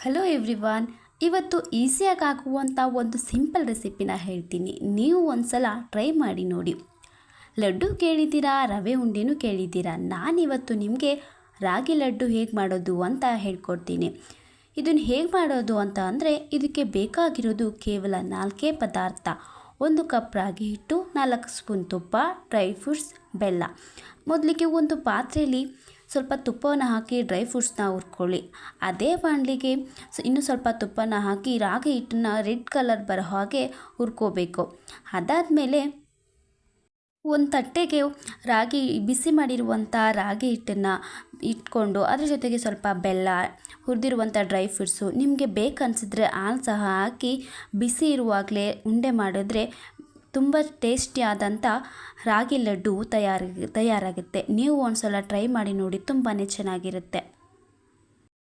Hello everyone. ಇವತ್ತು ಈಸಿಯಾಗಿ ಆಗುವಂಥ ಒಂದು ಸಿಂಪಲ್ ರೆಸಿಪಿನ ಹೇಳ್ತೀನಿ. ನೀವು ಒಂದ್ಸಲ ಟ್ರೈ ಮಾಡಿ ನೋಡಿ. ಲಡ್ಡು ಕೇಳಿದ್ದೀರಾ, ರವೆ ಉಂಡೆನೂ ಕೇಳಿದ್ದೀರಾ. ನಾನಿವತ್ತು ನಿಮಗೆ ರಾಗಿ ಲಡ್ಡು ಹೇಗೆ ಮಾಡೋದು ಅಂತ ಹೇಳ್ಕೊಡ್ತೀನಿ. ಇದನ್ನು ಹೇಗೆ ಮಾಡೋದು ಅಂತ ಅಂದರೆ ಇದಕ್ಕೆ ಬೇಕಾಗಿರೋದು ಕೇವಲ 4 ಪದಾರ್ಥ. 1 ಕಪ್ ರಾಗಿ ಹಿಟ್ಟು, 4 ಸ್ಪೂನ್ ತುಪ್ಪ, ಡ್ರೈ ಫ್ರೂಟ್ಸ್, ಬೆಲ್ಲ. ಮೊದಲಿಗೆ ಒಂದು ಪಾತ್ರೆಯಲ್ಲಿ ಸ್ವಲ್ಪ ತುಪ್ಪವನ್ನು ಹಾಕಿ ಡ್ರೈ ಫ್ರೂಟ್ಸ್ನ ಹುರ್ಕೊಳ್ಳಿ. ಅದೇ ಬಾಣಲಿಗೆ ಇನ್ನೂ ಸ್ವಲ್ಪ ತುಪ್ಪನ ಹಾಕಿ ರಾಗಿ ಹಿಟ್ಟನ್ನ ರೆಡ್ ಕಲರ್ ಬರೋ ಹಾಗೆ ಹುರ್ಕೋಬೇಕು. ಅದಾದಮೇಲೆ ಒಂದು ತಟ್ಟೆಗೆ ಬಿಸಿ ಮಾಡಿರುವಂಥ ರಾಗಿ ಹಿಟ್ಟನ್ನು ಇಟ್ಕೊಂಡು ಅದ್ರ ಜೊತೆಗೆ ಸ್ವಲ್ಪ ಬೆಲ್ಲ, ಹುರಿದಿರುವಂಥ ಡ್ರೈ ಫ್ರೂಟ್ಸು, ನಿಮಗೆ ಬೇಕನ್ಸಿದ್ರೆ ಹಾಲು ಸಹ ಹಾಕಿ ಬಿಸಿ ಇರುವಾಗಲೇ ಉಂಡೆ ಮಾಡಿದ್ರೆ ತುಂಬ ಟೇಸ್ಟಿಯಾದಂಥ ರಾಗಿ ಲಡ್ಡು ತಯಾರಾಗುತ್ತೆ. ನೀವು ಒಂದು ಸಲ ಟ್ರೈ ಮಾಡಿ ನೋಡಿ, ತುಂಬಾ ಚೆನ್ನಾಗಿರುತ್ತೆ.